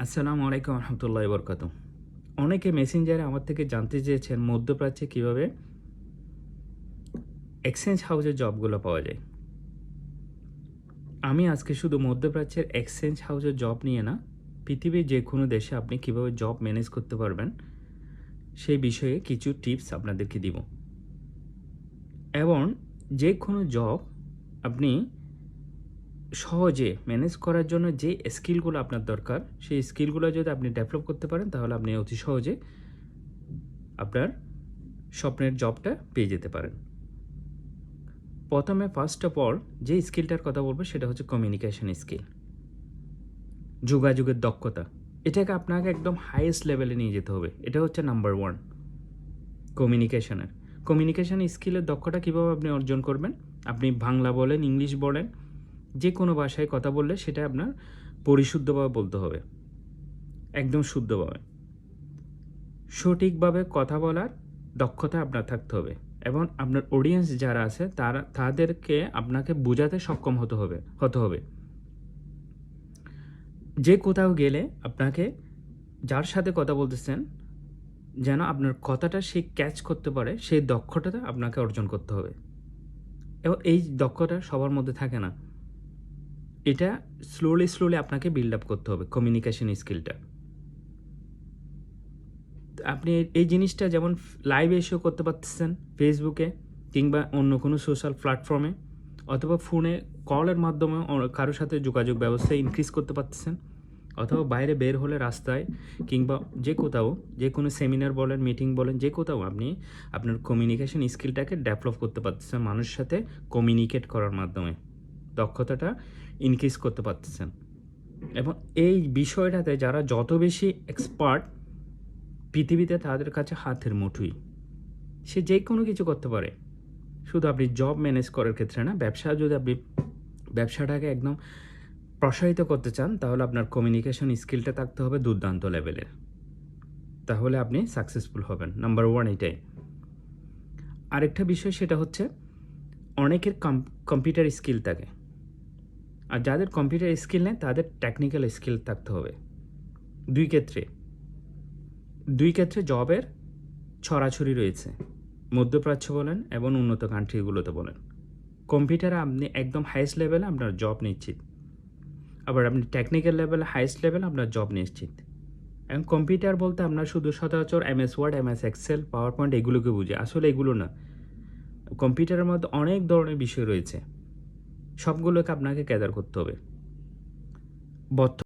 আসসালামু আলাইকুম রহমতুল্লাহি বরকাতুহ। অনেকে মেসেঞ্জারে আমার থেকে জানতে চেয়েছেন মধ্যপ্রাচ্যে কীভাবে এক্সচেঞ্জ হাউসের জবগুলো পাওয়া যায়। আমি আজকে শুধু মধ্যপ্রাচ্যের এক্সচেঞ্জ হাউসের জব নিয়ে না, পৃথিবীর যে কোনো দেশে আপনি কীভাবে জব ম্যানেজ করতে পারবেন সেই বিষয়ে কিছু টিপস আপনাদেরকে দিব। এবং যে কোনো জব আপনি সহজে ম্যানেজ করার জন্য যে স্কিলগুলো আপনার দরকার, সেই স্কিলগুলো যদি আপনি ডেভেলপ করতে পারেন তাহলে আপনি অতি সহজে আপনার স্বপ্নের জবটা পেয়ে যেতে পারেন। প্রথমে ফার্স্ট অফ অল যে স্কিলটার কথা বলবো সেটা হচ্ছে কমিউনিকেশন স্কিল, যোগাযোগের দক্ষতা। এটাকে আপনাকে একদম হাইয়েস্ট লেভেলে নিয়ে যেতে হবে। এটা হচ্ছে নাম্বার ওয়ান কমিউনিকেশনের। কমিউনিকেশন স্কিলের দক্ষতা কীভাবে আপনি অর্জন করবেন? আপনি বাংলা বলেন, ইংলিশ বলেন, যে কোনো ভাষায় কথা বললে সেটা আপনার পরিশুদ্ধভাবে বলতে হবে, একদম শুদ্ধভাবে। সঠিকভাবে কথা বলার দক্ষতা আপনার থাকতে হবে এবং আপনার অডিয়েন্স যারা আছে তাদেরকে আপনাকে বোঝাতে সক্ষম হতে হবে। যে কোথাও গেলে আপনাকে যার সাথে কথা বলতেছেন যেন আপনার কথাটা সে ক্যাচ করতে পারে, সেই দক্ষতাটা আপনাকে অর্জন করতে হবে। এবং এই দক্ষতা সবার মধ্যে থাকে না, এটা স্লোলি আপনাকে বিল্ড আপ করতে হবে কমিউনিকেশন স্কিলটা। আপনি এই জিনিসটা যেমন লাইভে এসেও করতে পারতেছেন ফেসবুকে কিংবা অন্য কোনো সোশ্যাল প্ল্যাটফর্মে, অথবা ফোনে কলের মাধ্যমে কারোর সাথে যোগাযোগ ব্যবস্থা ইনক্রিজ করতে পারতেছেন, অথবা বাইরে বের হলে রাস্তায় কিংবা যে কোথাও, যে কোনো সেমিনার বলেন, মিটিং বলেন, যে কোথাও আপনি আপনার কমিউনিকেশন স্কিলটাকে ডেভেলপ করতে পারতেছেন। মানুষের সাথে কমিউনিকেট করার মাধ্যমে দক্ষতাটা ইনক্রিজ করতে পারতেছেন। এবং এই বিষয়টাতে যারা যত বেশি এক্সপার্ট পৃথিবীতে, তাদের কাছে হাতের মুঠোই, সে যে কোনো কিছু করতে পারে। শুধু আপনি জব ম্যানেজ করার ক্ষেত্রে না, যদি আপনি ব্যবসাটাকে একদম প্রসারিত করতে চান তাহলে আপনার কমিউনিকেশন স্কিলটা থাকতে হবে দুর্দান্ত লেভেলের, তাহলে আপনি সাকসেসফুল হবেন। নাম্বার ওয়ান এটাই। আরেকটা বিষয় সেটা হচ্ছে অনেকের কম্পিউটার স্কিল থাকে, আর যাদের কম্পিউটার স্কিল নেই তাদের টেকনিক্যাল স্কিল থাকতে হবে। দুই ক্ষেত্রে জবের ছড়াছড়ি রয়েছে, মধ্যপ্রাচ্য বলেন এবং উন্নত কান্ট্রিগুলোতে বলেন। কম্পিউটারে আপনি একদম হাইয়েস্ট লেভেলে আপনার জব নিশ্চিত, আবার আপনি টেকনিক্যাল লেভেলে হাইয়েস্ট লেভেলে আপনার জব নিশ্চিত। এবং কম্পিউটার বলতে আপনার শুধু সচরাচর MS Word, MS Excel, PowerPoint এগুলোকে বুঝে, আসলে এগুলো না। কম্পিউটারের মধ্যে অনেক ধরনের বিষয় রয়েছে, সবগুলোকে আপনাকে ক্যাদার করতে হবে।